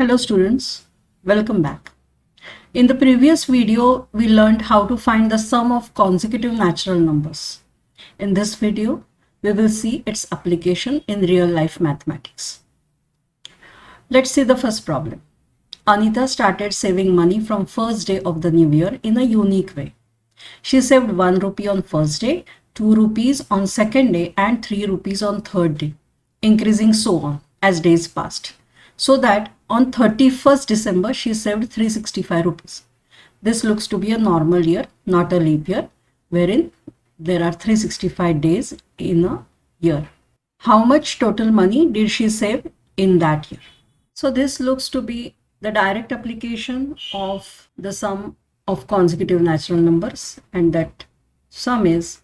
Hello students, welcome back. In the previous video, we learned how to find the sum of consecutive natural numbers. In this video, we will see its application in real life mathematics. Let's see the first problem. Anita started saving money from first day of the new year in a unique way. She saved 1 rupee on first day, 2 rupees on second day and 3 rupees on third day, increasing so on as days passed. So that on 31st December, she saved 365 rupees. This looks to be a normal year, not a leap year, wherein there are 365 days in a year. How much total money did she save in that year? So this looks to be the direct application of the sum of consecutive natural numbers, and that sum is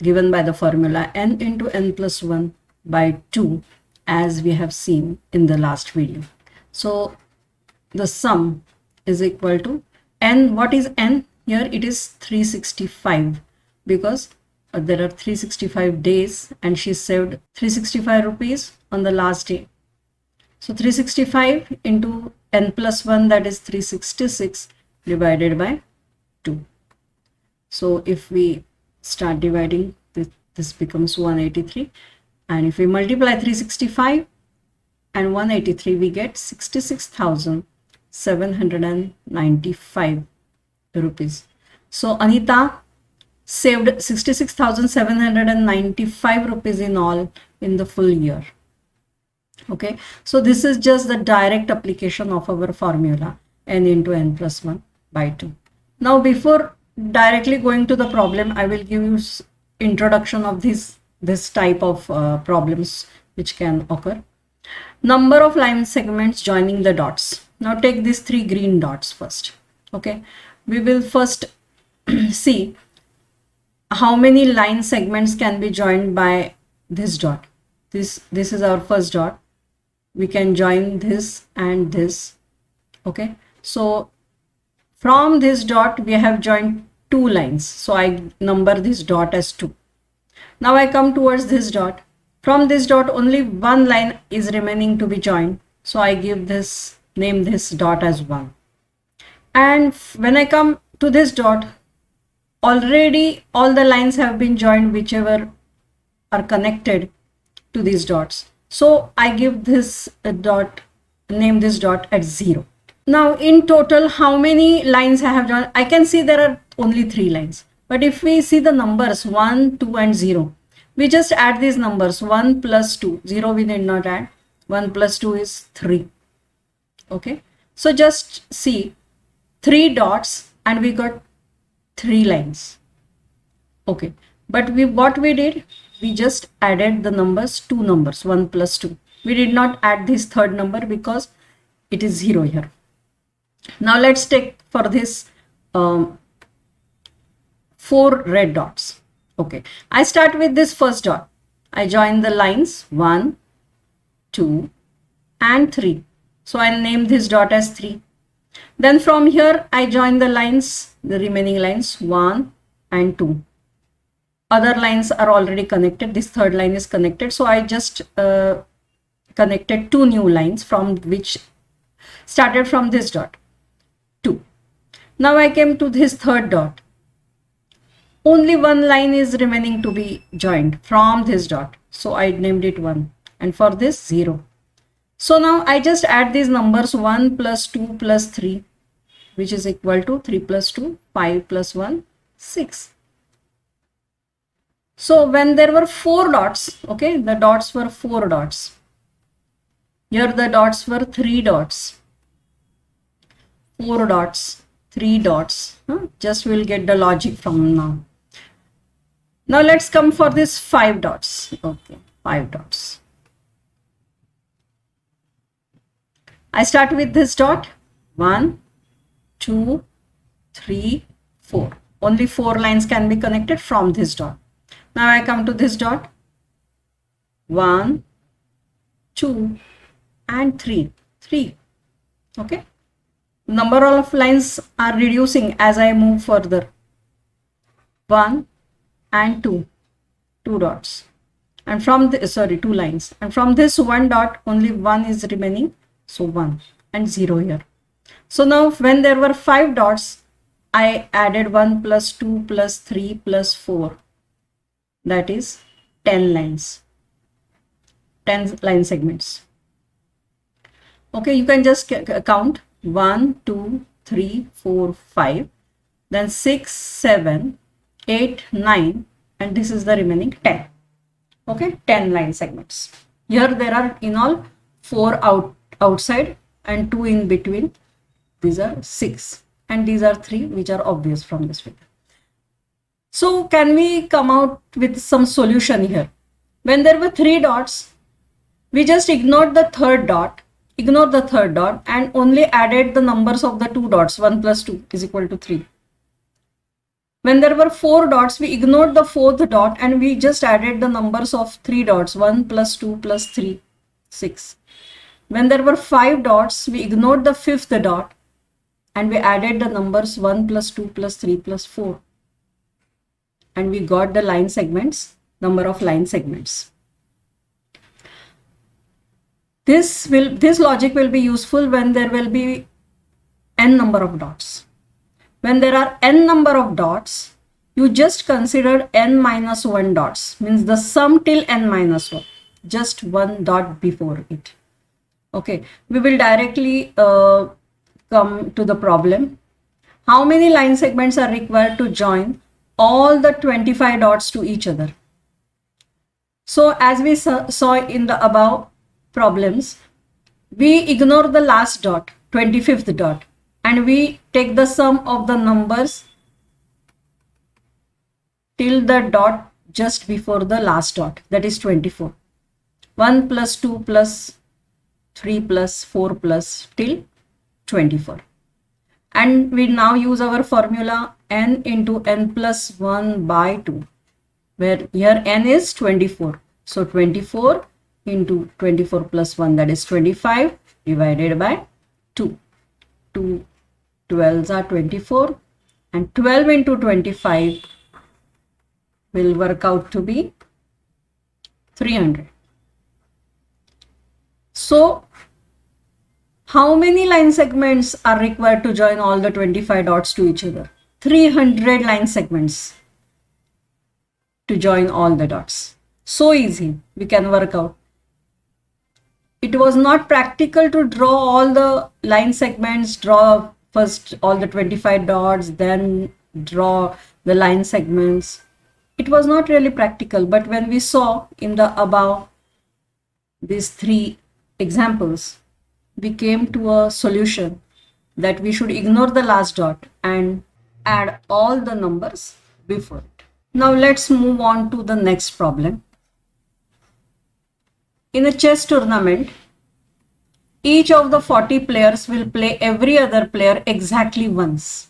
given by the formula n into n plus 1 by 2, as we have seen in the last video. So the sum is equal to n. What is n? Here it is 365, because there are 365 days and she saved 365 rupees on the last day. So 365 into n plus 1, that is 366, divided by 2. So if we start dividing, this becomes 183. And if we multiply 365 and 183, we get 66,795 rupees. So Anita saved 66,795 rupees in all in the full year. Okay, so this is just the direct application of our formula n into n plus 1 by 2. Now before directly going to the problem, I will give you introduction of this type of problems which can occur. Number of line segments joining the dots. Now take these 3 green dots first. Okay, we will first see how many line segments can be joined by this dot. This is our first dot. We can join this and this. Okay, so from this dot we have joined 2 lines, so I number this dot as 2. Now I come towards this dot. From this dot only one line is remaining to be joined, so I give this, name this dot as 1. And when I come to this dot, already all the lines have been joined whichever are connected to these dots. So I give this dot, name this dot at 0. Now in total, how many lines I have joined? I can see there are only 3 lines. But if we see the numbers 1, 2 and 0, we just add these numbers. 1 plus 2, 0 we did not add. 1 plus 2 is 3. Okay, so just see 3 dots and we got 3 lines. Okay, but what we did, we just added the numbers, 2 numbers, 1 plus 2. We did not add this third number because it is 0 here. Now let's take for this 4 red dots. Okay, I start with this first dot. I join the lines 1, 2 and 3. So I'll name this dot as 3. Then from here I join the lines, the remaining lines 1 and 2. Other lines are already connected. This third line is connected. So I just connected 2 new lines from which started from this dot 2. Now I came to this third dot. Only one line is remaining to be joined from this dot. So I named it 1. And for this 0. So now I just add these numbers 1 plus 2 plus 3, which is equal to 3 plus 2, 5 plus 1, 6. So when there were 4 dots, okay, the dots were 4 dots. Here the dots were 3 dots. 4 dots, 3 dots. Just we'll get the logic from now. Now let's come for this 5 dots. Okay, 5 dots. I start with this dot. 1, 2, 3, 4. Only 4 lines can be connected from this dot. Now I come to this dot. 1, 2 and 3. 3. Okay. Number of lines are reducing as I move further. 1 and 2. 2 dots. And from the 2 lines. And from this 1 dot only 1 is remaining. So 1. and 0 here. So now when there were 5 dots, I added 1 plus 2 plus 3 plus 4. That is 10 lines, 10 line segments. Okay, you can just count 1, 2, 3, 4, 5, then 6, 7, 8, 9, and this is the remaining 10. Okay, 10 line segments. Here there are in all 4 outside and 2 in between. These are 6, and these are 3 which are obvious from this figure. So can we come out with some solution here? When there were 3 dots, we just ignored the third dot, and only added the numbers of the 2 dots. 1 plus 2 is equal to 3. When there were 4 dots, we ignored the 4th dot and we just added the numbers of 3 dots. 1 plus 2 plus 3, 6. When there were 5 dots, we ignored the 5th dot and we added the numbers 1 plus 2 plus 3 plus 4. And we got the line segments, number of line segments. This logic will be useful when there will be n number of dots. When there are n number of dots, you just consider n minus 1 dots, means the sum till n minus 1, just 1 dot before it. Okay, we will directly come to the problem. How many line segments are required to join all the 25 dots to each other? So as we saw in the above problems, we ignore the last dot, 25th dot, and we take the sum of the numbers till the dot just before the last dot, that is 24. 1 plus 2 plus 3 plus 4 plus till 24. And we now use our formula n into n plus 1 by 2, where here n is 24. So 24 into 24 plus 1, that is 25, divided by 2. 2 12s are 24, and 12 into 25 will work out to be 300. So how many line segments are required to join all the 25 dots to each other? 300 line segments to join all the dots. So easy, we can work out. It was not practical to draw all the line segments, draw first all the 25 dots, then draw the line segments. It was not really practical, but when we saw in the above these 3 examples, we came to a solution that we should ignore the last dot and add all the numbers before it. Now let's move on to the next problem. In a chess tournament, each of the 40 players will play every other player exactly once.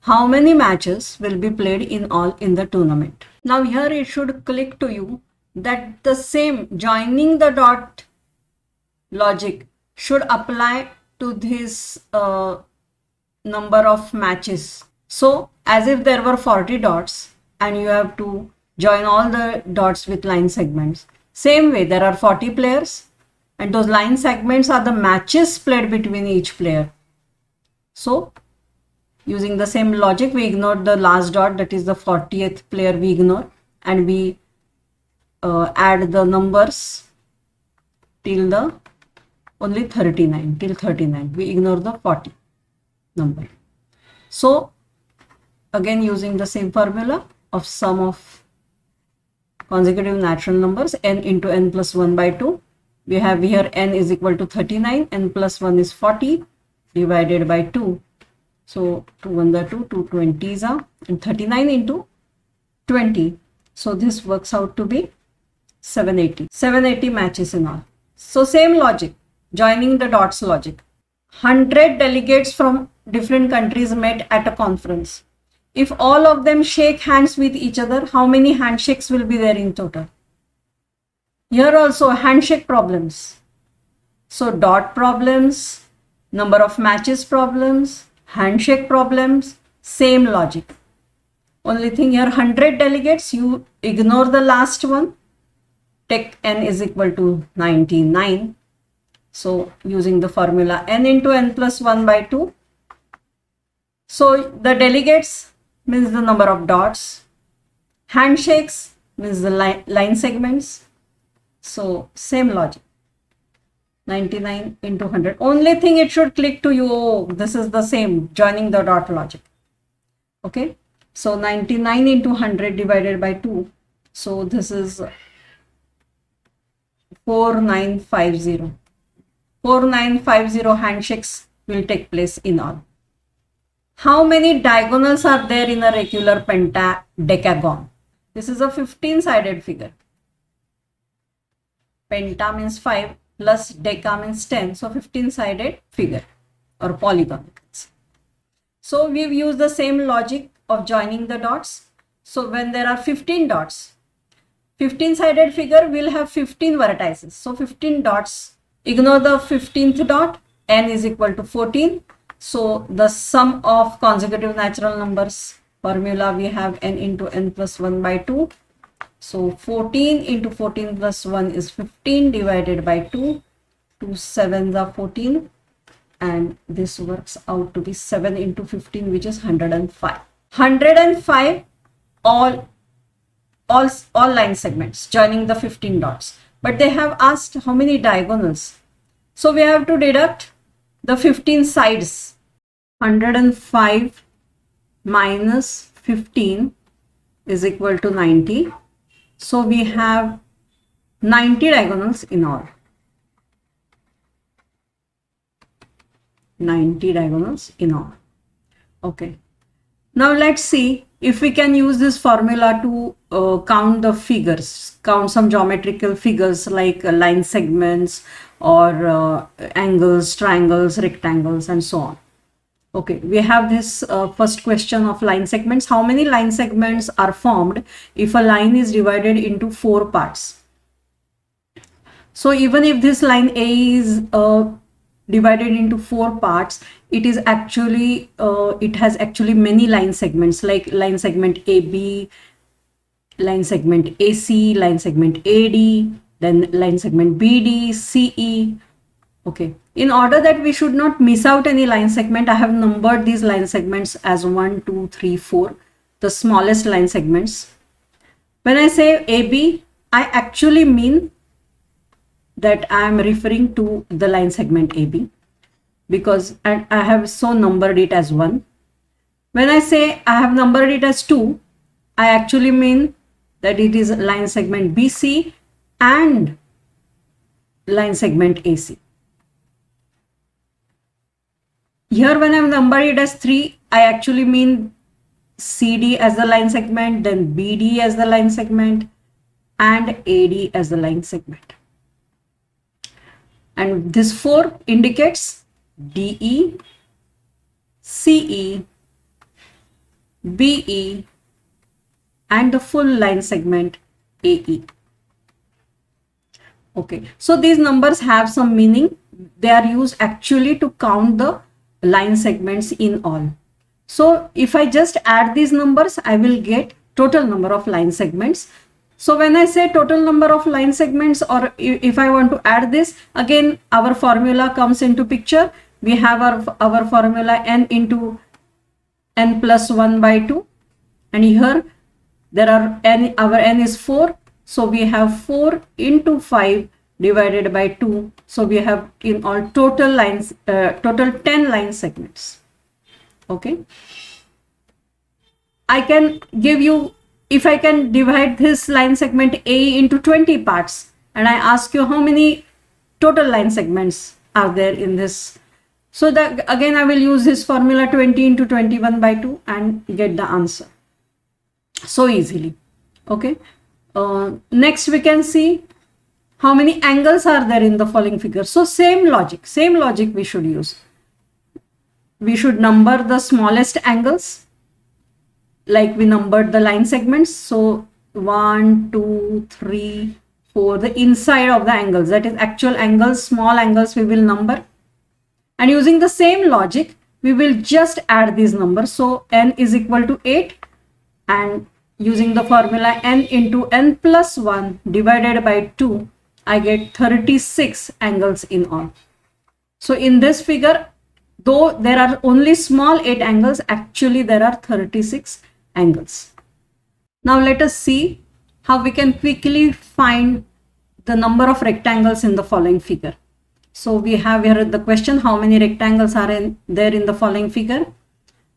How many matches will be played in all in the tournament? Now here it should click to you that the same joining the dot logic should apply to this number of matches. So as if there were 40 dots and you have to join all the dots with line segments. Same way, there are 40 players and those line segments are the matches played between each player. So using the same logic, we ignore the last dot, that is the 40th player we ignore, and we add the numbers till the only 39, till 39. We ignore the 40 number. So again, using the same formula of sum of consecutive natural numbers, n into n plus 1 by 2. We have here n is equal to 39, n plus 1 is 40, divided by 2. So 2 1 are 2, 2 20s are, and 39 into 20. So this works out to be 780 matches in all. So same logic, joining the dots logic. 100 delegates from different countries met at a conference. If all of them shake hands with each other, how many handshakes will be there in total? Here also handshake problems. So dot problems, number of matches problems, handshake problems, same logic. Only thing here, 100 delegates, you ignore the last one. Take n is equal to 99 So using the formula n into n plus 1 by 2. So the delegates means the number of dots. Handshakes means the line segments. So same logic. 99 into 100. Only thing it should click to you, oh, this is the same, joining the dot logic. Okay. So 99 into 100 divided by 2. So this is 4950. 4950 handshakes will take place in all. How many diagonals are there in a regular pentadecagon? This is a 15-sided figure. Penta means 5 plus deca means 10. So 15-sided figure or polygon. So we've used the same logic of joining the dots. So when there are 15 dots, 15-sided figure will have 15 vertices. So 15 dots. Ignore the 15th dot. N is equal to 14. So the sum of consecutive natural numbers formula, we have n into n plus 1 by 2. So 14 into 14 plus 1 is 15 divided by 2. 2 7s are 14. And this works out to be 7 into 15, which is 105. 105 all line segments joining the 15 dots. But they have asked how many diagonals. So we have to deduct the 15 sides. 105 minus 15 is equal to 90. So we have 90 diagonals in all. 90 diagonals in all. Okay. Now let's see if we can use this formula to count the figures, count some geometrical figures like line segments or angles, triangles, rectangles, and so on. Okay, we have this first question of line segments. How many line segments are formed if a line is divided into 4 parts? So even if this line A is divided into 4 parts, it is actually it has actually many line segments, like line segment AB, line segment AC, line segment AD, then line segment BD, CE. Okay, in order that we should not miss out any line segment, I have numbered these line segments as 1 2 3 4, the smallest line segments. When I say AB, I actually mean that I am referring to the line segment AB, because I have so numbered it as 1. When I say I have numbered it as 2, I actually mean that it is line segment BC and line segment AC. Here when I have numbered it as 3, I actually mean CD as the line segment, then BD as the line segment, and AD as the line segment. And this 4 indicates DE, CE, BE, and the full line segment AE. Okay, so these numbers have some meaning. They are used actually to count the line segments in all. So if I just add these numbers, I will get total number of line segments. So when I say total number of line segments, or if I want to add this, again our formula comes into picture. We have our formula n into n plus 1 by 2, and here there are n, our n is 4, so we have 4 into 5 divided by 2, so we have in all total lines, total 10 line segments. Okay, I can give you, if I can divide this line segment A into 20 parts, and I ask you how many total line segments are there in this, so that again I will use this formula 20 into 21 by 2 and get the answer so easily. Okay, next we can see how many angles are there in the following figure. So same logic we should use. We should number the smallest angles like we numbered the line segments. So 1 2 3 4, the inside of the angles, that is actual angles, small angles, we will number, and using the same logic we will just add these numbers. So n is equal to 8, and using the formula n into n plus 1 divided by 2, I get 36 angles in all. So in this figure, though there are only small 8 angles, actually there are 36 angles. Now let us see how we can quickly find the number of rectangles in the following figure. So we have here the question, how many rectangles are there in the following figure?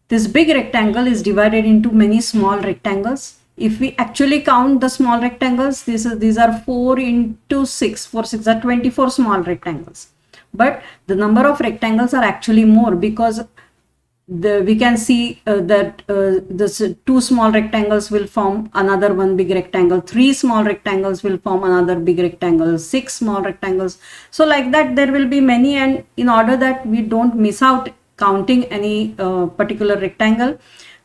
This big rectangle is divided into many small rectangles. If we actually count the small rectangles, these are 4 into 6. 4 6 are 24 small rectangles. But the number of rectangles are actually more, because we can see that this 2 small rectangles will form another one big rectangle, 3 small rectangles will form another big rectangle, 6 small rectangles. So like that there will be many, and in order that we don't miss out counting any particular rectangle,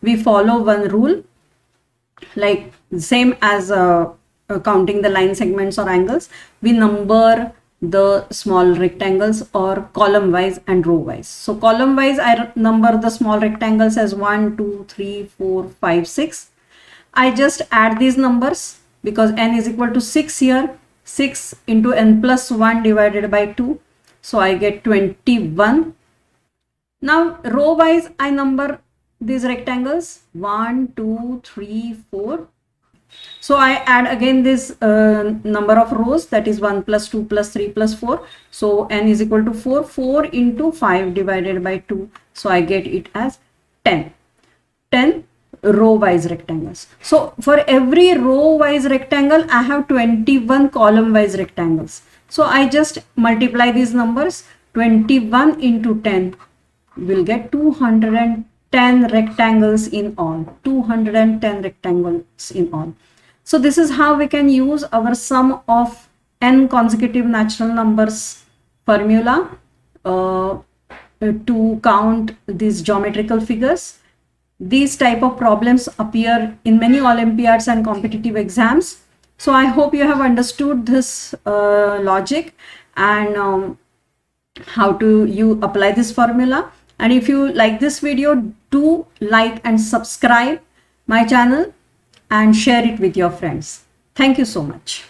we follow one rule, like same as counting the line segments or angles. We number the small rectangles or column wise and row wise. So column wise, I number the small rectangles as 1 2 3 4 5 6. I just add these numbers because n is equal to 6 here. 6 into n plus 1 divided by 2, so I get 21. Now row wise, I number these rectangles 1 2 3 4. So I add again this number of rows, that is 1 plus 2 plus 3 plus 4. So n is equal to 4. 4 into 5 divided by 2. So I get it as 10. 10 row wise rectangles. So for every row wise rectangle, I have 21 column wise rectangles. So I just multiply these numbers. 21 into 10 will get 210 rectangles in all. 210 rectangles in all. So this is how we can use our sum of n consecutive natural numbers formula to count these geometrical figures. These type of problems appear in many Olympiads and competitive exams. So I hope you have understood this logic and how to you apply this formula. And if you like this video, do like and subscribe my channel and share it with your friends. Thank you so much.